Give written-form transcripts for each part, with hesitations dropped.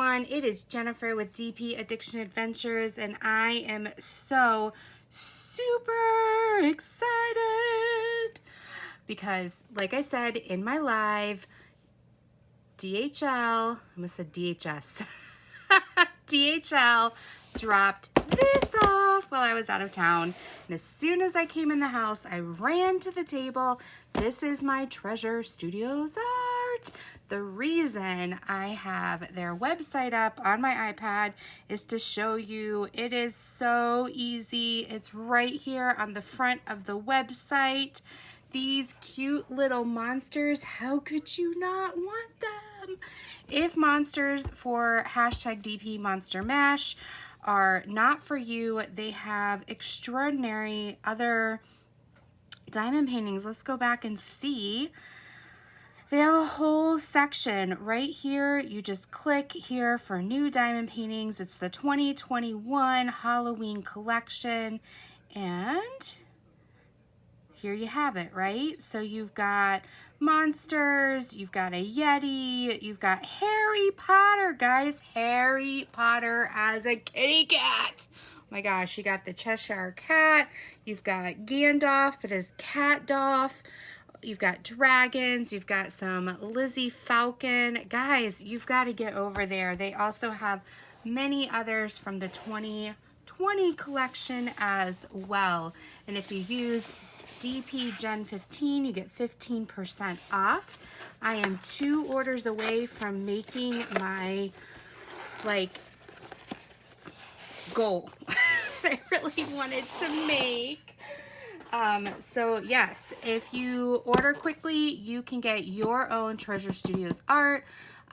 everyone, it is Jennifer with DP Addiction Adventures, and I am so super excited because, like I said in my live, DHL, I almost said DHS, DHL dropped this off while I was out of town, and as soon as I came in the house, I ran to the table. This is my Treasure Studios art. The reason I have their website up on my iPad is to show you it is so easy. It's right here on the front of the website. These cute little monsters, how could you not want them? If monsters for hashtag dpmonstermash are not for you, they have extraordinary other diamond paintings. Let's go back and see. They have a whole section right here. You just click here for new diamond paintings. It's the 2021 Halloween collection, and here you have it, right? So you've got monsters, you've got a Yeti, you've got Harry Potter, guys. Harry Potter as a kitty cat. Oh my gosh, you got the Cheshire Cat, you've got Gandalf, but as Catdolph. You've got dragons, you've got some Lizzie Falcon. Guys, you've got to get over there. They also have many others from the 2020 collection as well. And if you use DP Gen 15, you get 15% off. I am 2 orders away from making my, goal. I really wanted to make. So yes, if you order quickly, you can get your own Treasure Studios art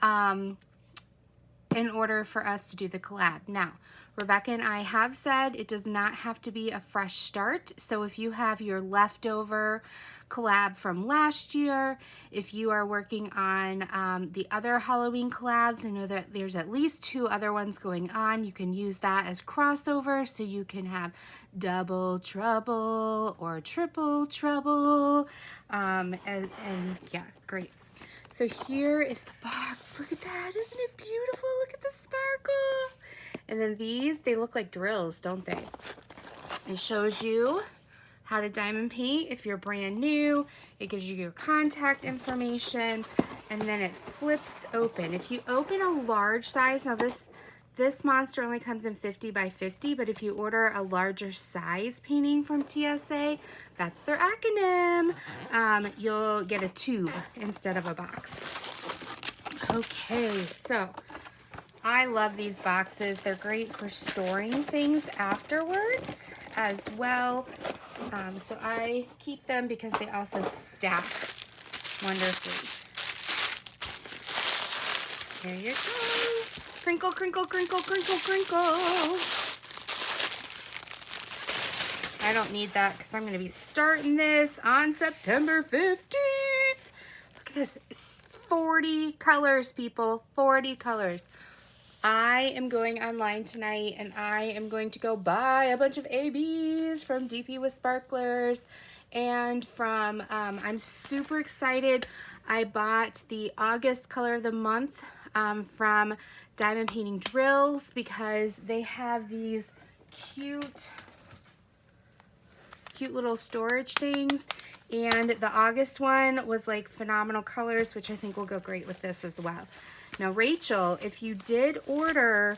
in order for us to do the collab. Now, Rebecca and I have said it does not have to be a fresh start. So if you have your leftover collab from last year, if you are working on the other Halloween collabs, I know that there's at least 2 other ones going on. You can use that as crossover, so you can have double trouble or triple trouble, and yeah, great. So here is the box. Look at that, isn't it beautiful? Look at the sparkle. And then these, they look like drills, don't they? It shows you how to diamond paint if you're brand new. It gives you your contact information, and then it flips open. If you open a large size, now this monster only comes in 50 by 50, but if you order a larger size painting from TSA, that's their acronym, you'll get a tube instead of a box. Okay, so I love these boxes. They're great for storing things afterwards as well. So I keep them because they also stack wonderfully. There you go. Crinkle, crinkle, crinkle, crinkle, crinkle. I don't need that because I'm going to be starting this on September 15th. Look at this. It's 40 colors, people. 40 colors. I am going online tonight, and I am going to go buy a bunch of ABs from DP with Sparklers, and from, I'm super excited. I bought the August color of the month from Diamond Painting Drills because they have these cute little storage things, and the August one was like phenomenal colors, which I think will go great with this as well. Now, Rachel, if you did order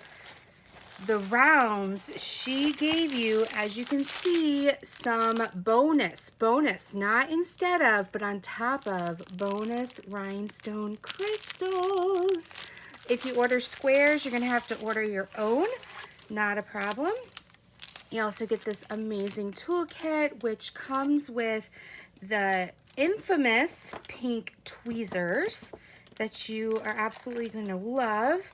the rounds, she gave you, as you can see, some bonus, not instead of, but on top of bonus rhinestone crystals. If you order squares, you're going to have to order your own, not a problem. You also get this amazing toolkit, which comes with the infamous pink tweezers that you are absolutely going to love.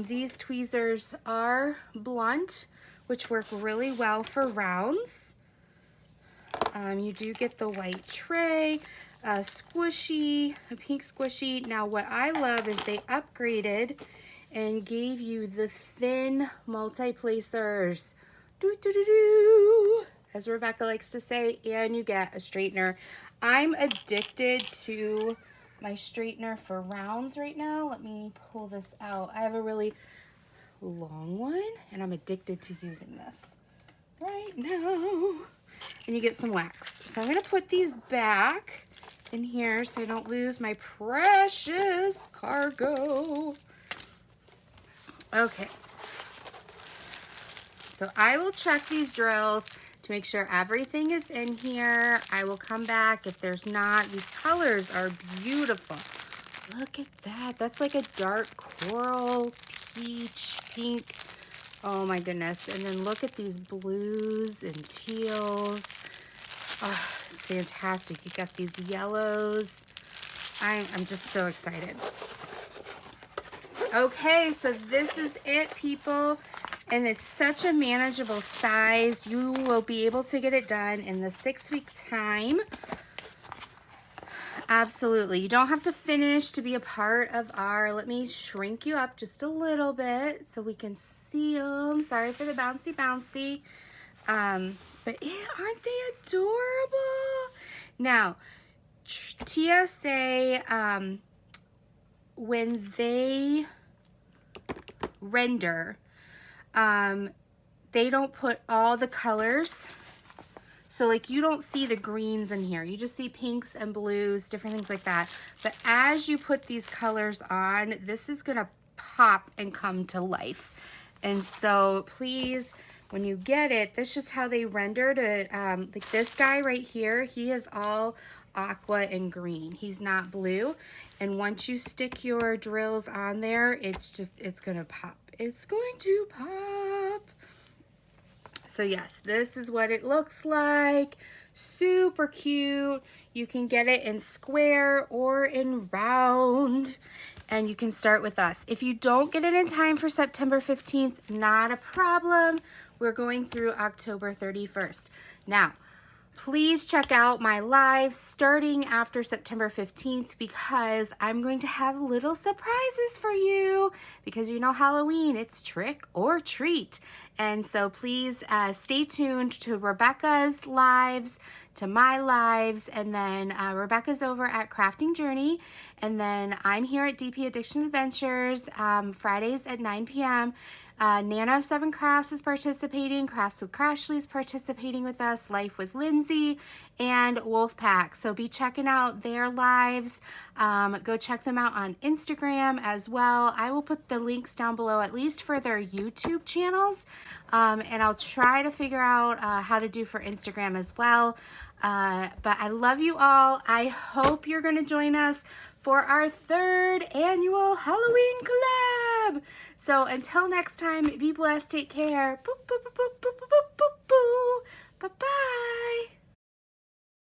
These tweezers are blunt, which work really well for rounds. You do get the white tray, a squishy, a pink squishy. Now what I love is they upgraded and gave you the thin multi-placers. As Rebecca likes to say, and you get a straightener. I'm addicted to my straightener for rounds right now. Let me pull this out. I have a really long one and I'm addicted to using this right now. And you get some wax. So I'm gonna put these back in here so I don't lose my precious cargo. Okay. So I will check these drills to make sure everything is in here. I will come back if there's not. These colors are beautiful. Look at that. That's like a dark coral, peach, pink. Oh my goodness. And then look at these blues and teals. Oh, it's fantastic. You got these yellows. I'm just so excited. Okay, so this is it, people. And it's such a manageable size. You will be able to get it done in the 6-week time. Absolutely. You don't have to finish to be a part of our, let me shrink you up just a little bit so we can see them. Sorry for the bouncy bouncy. But aren't they adorable? Now, TSA, when they render, they don't put all the colors. So like you don't see the greens in here. You just see pinks and blues, different things like that. But as you put these colors on, this is gonna pop and come to life. And so please, when you get it, this is just how they rendered it. Like this guy right here, he is all aqua and green. He's not blue. And once you stick your drills on there, it's gonna pop. It's going to pop. So yes, this is what it looks like. Super cute. You can get it in square or in round. And you can start with us. If you don't get it in time for September 15th, not a problem. We're going through October 31st. Now, please check out my live starting after September 15th because I'm going to have little surprises for you because you know Halloween, it's trick or treat. And so please stay tuned to Rebecca's lives, to my lives, and then Rebecca's over at Crafting Journey, and then I'm here at DP Addiction Adventures Fridays at 9 p.m. Nana of 7 Crafts is participating, Crafts with Crashly is participating with us, Life with Lindsay, and Wolfpack. So be checking out their lives. Go check them out on Instagram as well. I will put the links down below, at least for their YouTube channels. And I'll try to figure out how to do for Instagram as well. But I love you all. I hope you're going to join us for our 3rd annual Halloween collab. So until next time, be blessed, take care. Boop, boop, boop, boop.